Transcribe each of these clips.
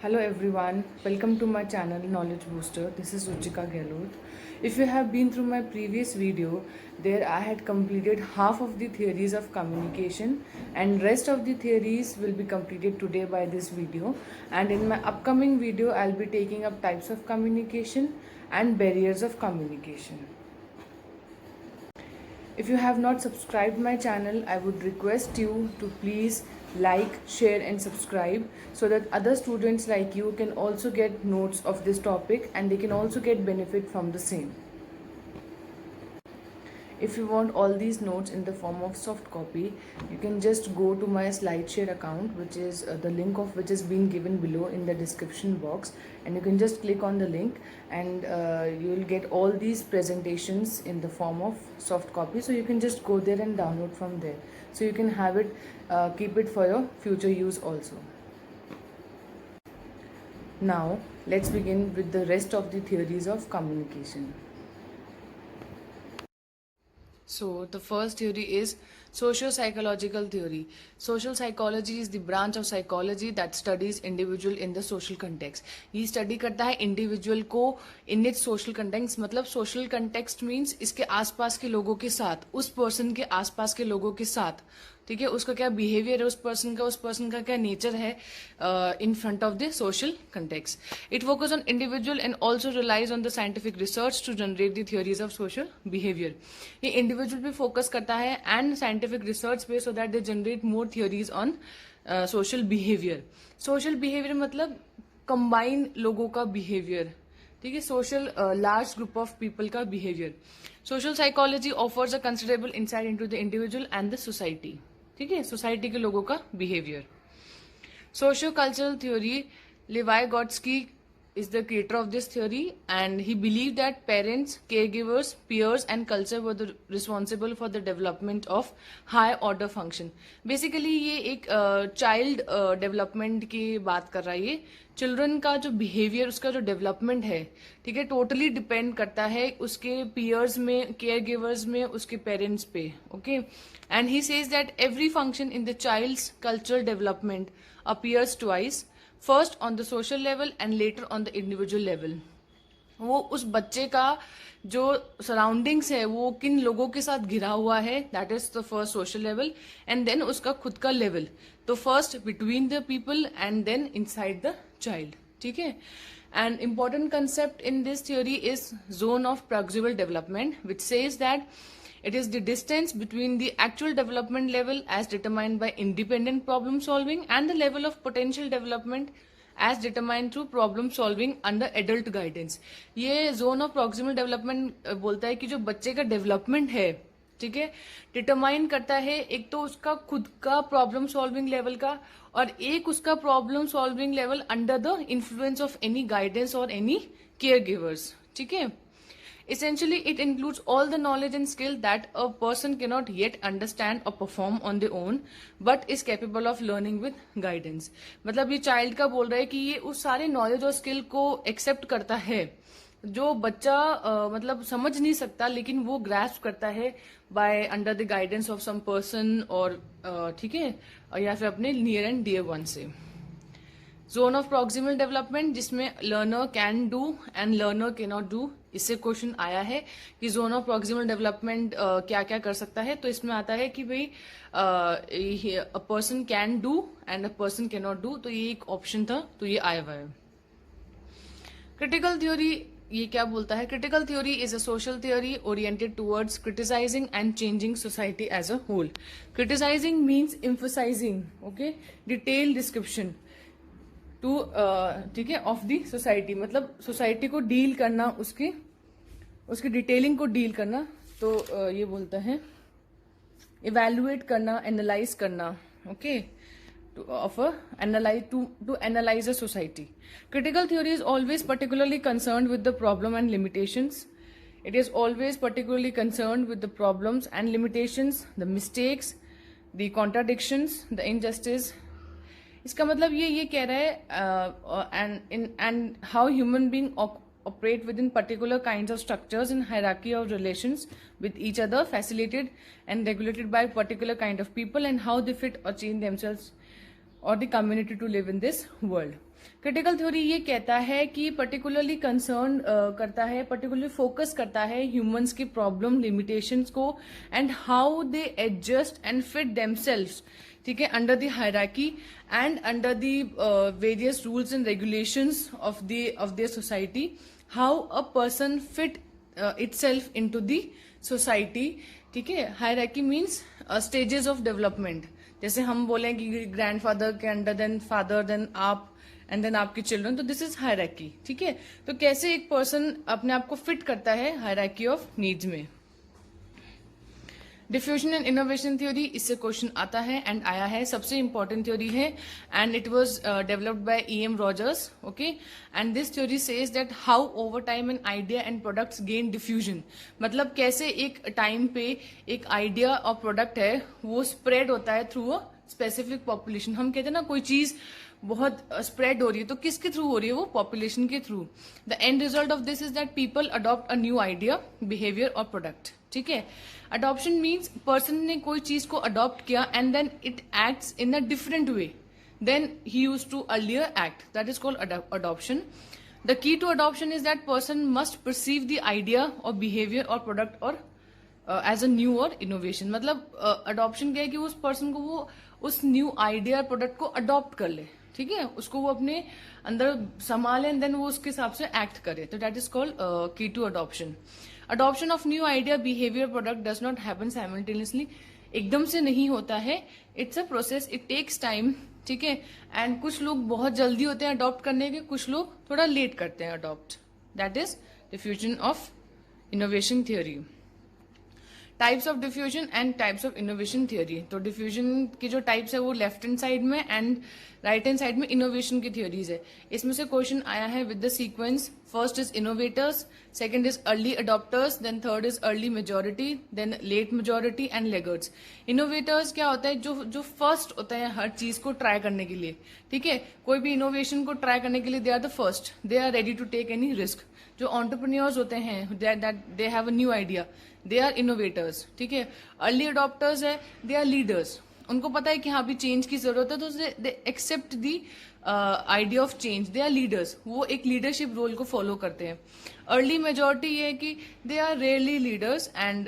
Hello everyone, welcome to my channel Knowledge Booster. This is Ruchika Gehlot. If you have been through my previous video, there I had completed half of the theories of communication and rest of the theories will be completed today by this video. And in my upcoming video, I'll be taking up types of communication and barriers of communication. If you have not subscribed my channel, I would request you to please like, share and subscribe so that other students like you can also get notes of this topic and they can also get benefit from the same. If you want all these notes in the form of soft copy, you can just go to my SlideShare account, which is the link of which is being given below in the description box, and you can just click on the link and you will get all these presentations in the form of soft copy. So you can just go there and download from there. So you can have it, keep it for your future use also. Now let's begin with the rest of the theories of communication. So the first theory is socio-psychological theory. Social psychology is the branch of psychology that studies individual in the social context. ये study करता है individual को in its social context. मतलब social context means इसके आसपास के लोगों के साथ, उस person के आसपास के लोगों के साथ, ठीक है, उसका क्या बिहेवियर है, उस पर्सन का क्या नेचर है in front of the social context. It focus on individual and also relies on the scientific research to generate the theories of social behaviour. ये इंडिविजुअल पे फोकस करता है एंड साइंटिफिक रिसर्च पे, so that they generate more theories on social behaviour. Social behaviour मतलब combine लोगों का behaviour, ठीक है, social large group of people का behaviour. Social psychology offers a considerable insight into the individual and the society, ठीक है, society के लोगों का behaviour. Socio cultural theory, Vygotsky is the creator of this theory and he believed that parents, caregivers, peers and culture were responsible for the development of high order function. Basically ये एक child development की बात कर रहा है. ये children का जो बिहेवियर, उसका जो डेवलपमेंट है, ठीक है, टोटली डिपेंड करता है उसके पीयर्स में, केयर गिवर्स में, उसके पेरेंट्स पे. Okay, and he says that every function in the child's cultural development appears twice, first on the social level and later on the individual level. वो उस बच्चे का जो सराउंडिंग्स है वो किन लोगों के साथ घिरा हुआ है, that is the first social level, and then उसका खुद का लेवल, तो first between the people and then inside the child, ठीक है. And important concept in this theory is zone of proximal development, which says that it is the distance between the actual development level as determined by independent problem solving and the level of potential development as determined through problem solving under adult guidance. ये zone of proximal development बोलता है कि जो बच्चे का development है, ठीक है, डिटरमाइन करता है एक तो उसका खुद का प्रॉब्लम सॉल्विंग लेवल का, और एक उसका problem solving level under the influence of any guidance और एनी केयर गिवर्स, ठीक है. Essentially, it includes all the knowledge and skill that a person cannot yet understand or perform on their own, but is capable of learning with guidance. मतलब ये child का बोल रहा है कि ये उस सारे नॉलेज और स्किल को एक्सेप्ट करता है जो बच्चा मतलब समझ नहीं सकता, लेकिन वो ग्रास्प करता है by under the guidance of some person, और ठीक है, या फिर अपने नियर एंड डियर वन से. जोन ऑफ प्रॉक्सिमल डेवलपमेंट, जिसमें learner can do and learner can not do. इससे क्वेश्चन आया है कि जोन ऑफ प्रॉक्सिमल डेवलपमेंट क्या क्या कर सकता है, तो इसमें आता है कि भाई a person can do and a person can not do, तो ये एक ऑप्शन था, तो ये आया हुआ है. क्रिटिकल थ्योरी ये क्या बोलता है? Critical theory is a social theory oriented towards criticizing and changing society as a whole. Criticizing means emphasizing, okay, detail description to, ठीक है, ऑफ दी सोसाइटी, मतलब सोसाइटी को डील करना, उसकी डिटेलिंग को डील करना. तो ये बोलता है इवेल्युएट करना, एनालाइज करना, okay, to analyze a society. Critical theory is always particularly concerned with the problem and limitations. It is always particularly concerned with the problems and limitations, the mistakes, the contradictions, the injustice. इसका मतलब ये कह रहा है and how human being operate within particular kinds of structures in hierarchy of relations with each other, facilitated and regulated by particular kind of people, and how they fit or change themselves or the community to live in this world. Critical theory ये कहता है कि particularly concern करता है, particularly focus करता है humans की problem limitations को and how they adjust and fit themselves, ठीक है, under the hierarchy and under the various rules and regulations of their society, how a person fit itself into the society, ठीक है. Hierarchy means stages of development. जैसे हम बोलें कि grandfather के under, then father, then आप, and then आपके children, तो दिस इज हायरार्की, ठीक है. तो कैसे एक पर्सन अपने आप को फिट करता है हायरार्की ऑफ नीड्स में. डिफ्यूजन एंड इनोवेशन थ्योरी, इससे क्वेश्चन आता है एंड आया है, सबसे इंपॉर्टेंट थ्योरी है and it was developed by E.M. Rogers, okay. And this theory says that how over time an idea and products gain diffusion, मतलब कैसे एक टाइम पे एक आइडिया और प्रोडक्ट है वो स्प्रेड होता है थ्रू अ स्पेसिफिक पॉपुलेशन. हम कहते हैं ना कोई चीज बहुत स्प्रेड हो रही है तो किसके थ्रू हो रही है, वो पॉपुलेशन के through. The end result of this is that people adopt a new idea, behaviour और प्रोडक्ट, ठीक है. अडॉप्शन मीन्स पर्सन ने कोई चीज को अडॉप्ट किया and then it acts in a different way then he used to earlier act, that is called adoption. The key to adoption is that person must perceive the idea और behaviour और product और as a new और innovation. मतलब adoption क्या है कि उस person को वो उस न्यू आइडिया प्रोडक्ट को अडॉप्ट कर ले, ठीक है, उसको वो अपने अंदर संभाले एंड देन वो उसके हिसाब से एक्ट करे, तो that is called key to adoption. Adoption of new idea, behaviour, product does not happen simultaneously, एकदम से नहीं होता है, it's a process, it takes time, ठीक है. एंड कुछ लोग बहुत जल्दी होते हैं अडॉप्ट करने के, कुछ लोग थोड़ा लेट करते हैं adopt. That is diffusion of innovation theory. Types of diffusion and types of innovation theory. तो डिफ्यूजन की जो टाइप्स है वो लेफ्ट हैंड साइड में एंड राइट हैंड साइड में इनोवेशन की थ्योरीज है. इसमें से क्वेश्चन आया है with the sequence, first is innovators, second is early adopters, then third is early majority, then late majority and laggards. Innovators क्या होता है, जो फर्स्ट होता है हर चीज को ट्राई करने के लिए, ठीक है, कोई भी इनोवेशन को ट्राई करने के लिए they are the first, they are ready to take any risk. जो एंटरप्रेन्योर्स होते हैं they have a new idea, they are innovators, ठीक है. अर्ली अडॉप्टर्स है, दे आर लीडर्स, उनको पता है कि हाँ भी चेंज की जरूरत है तो they accept the idea of change, they are leaders, वो एक लीडरशिप रोल को फॉलो करते हैं. अर्ली मेजोरिटी ये है कि they are rarely leaders and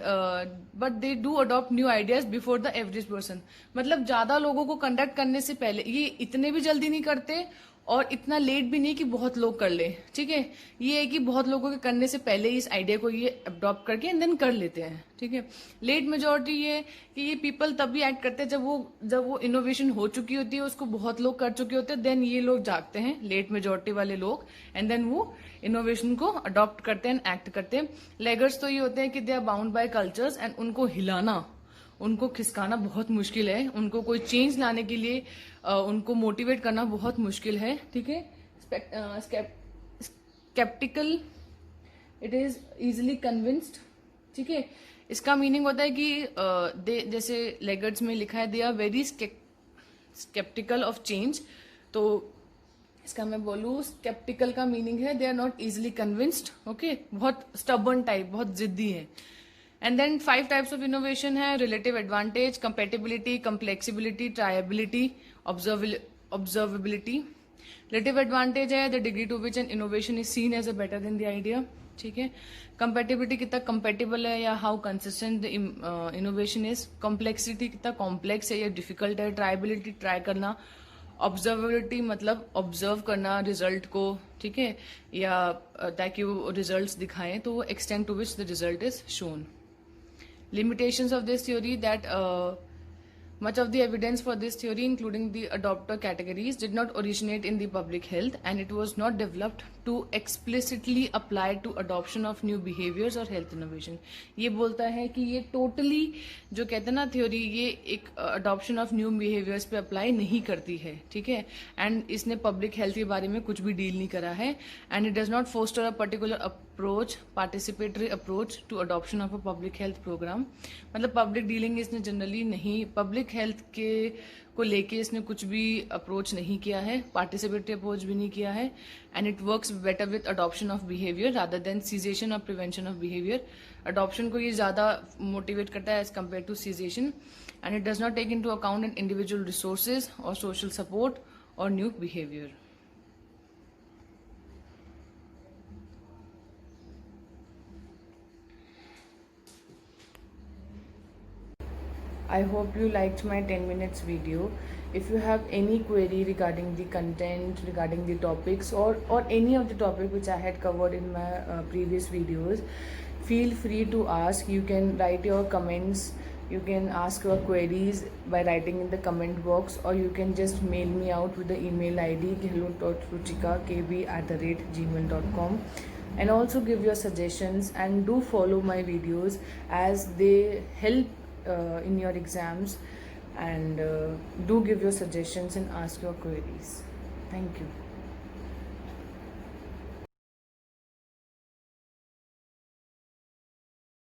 but they do adopt new ideas before the average person. मतलब ज्यादा लोगों को कंडक्ट करने से पहले, ये इतने भी जल्दी नहीं करते और इतना लेट भी नहीं कि बहुत लोग कर ले, ठीक है. ये है कि बहुत लोगों के करने से पहले इस आइडिया को ये अडॉप्ट करके एंड देन कर लेते हैं, ठीक है. लेट मेजोरिटी ये कि ये पीपल तब भी एक्ट करते हैं जब वो इनोवेशन हो चुकी होती है, उसको बहुत लोग कर चुके होते हैं, देन ये लोग जागते हैं, लेट मेजोरिटी वाले लोग, एंड देन वो इनोवेशन को अडॉप्ट करते हैं, एक्ट करते हैं. लेगर्स तो ये होते हैं कि they are bound by cultures and उनको हिलाना, उनको खिसकाना बहुत मुश्किल है, उनको कोई चेंज लाने के लिए उनको मोटिवेट करना बहुत मुश्किल है, ठीक है. Sceptical, it is easily convinced, ठीक है. इसका मीनिंग होता है कि जैसे लेगर्ड्स में लिखा है they are very sceptical of change, तो इसका मैं बोलूँ स्केप्टिकल का मीनिंग है they are not easily convinced, okay, बहुत स्टबर्न टाइप, बहुत जिद्दी है. And then 5 types of innovation है, relative advantage, compatibility, complexibility, trialability, observability. Relative advantage है the degree to which an innovation is seen as a better than the idea, ठीक है. Compatibility कितना compatible है या how consistent the innovation is. Complexity कितना complex है या difficult है. ट्रायबिलिटी ट्राई करना. ऑब्जर्वेबिलिटी मतलब ऑब्जर्व करना रिजल्ट को, ठीक है, या ताकि वो रिजल्ट्स दिखाएं, तो extent to which the result is shown. Limitations of this theory that much of the evidence for this theory, including the adopter categories, did not originate in the public health and it was not developed to explicitly apply to adoption of new behaviors or health innovation. ये बोलता है कि ये totally जो कहते हैं ना theory, ये एक adoption of new behaviors पे apply नहीं करती है, ठीक है. and इसने public health के बारे में कुछ भी deal नहीं करा है and it does not foster a particular approach, participatory approach to adoption of a public health program. मतलब public dealing इसने generally नहीं, public हेल्थ के को लेके इसने कुछ भी अप्रोच नहीं किया है, पार्टिसिपेटरी अप्रोच भी नहीं किया है, and it works better with adoption of behaviour rather than cessation और प्रिवेंशन ऑफ बिहेवियर। अडॉप्शन को ये ज़्यादा मोटिवेट करता है as compare to cessation, and it does not take into account in individual resources और social support और new behaviour. I hope you liked my 10 minutes video. If you have any query regarding the content, regarding the topics, or any of the topic which I had covered in my previous videos, feel free to ask. You can write your comments. You can ask your queries by writing in the comment box, or you can just mail me out with the email ID hello.ruchikakb@gmail.com, and also give your suggestions, and do follow my videos as they help in your exams, and do give your suggestions and ask your queries. Thank you.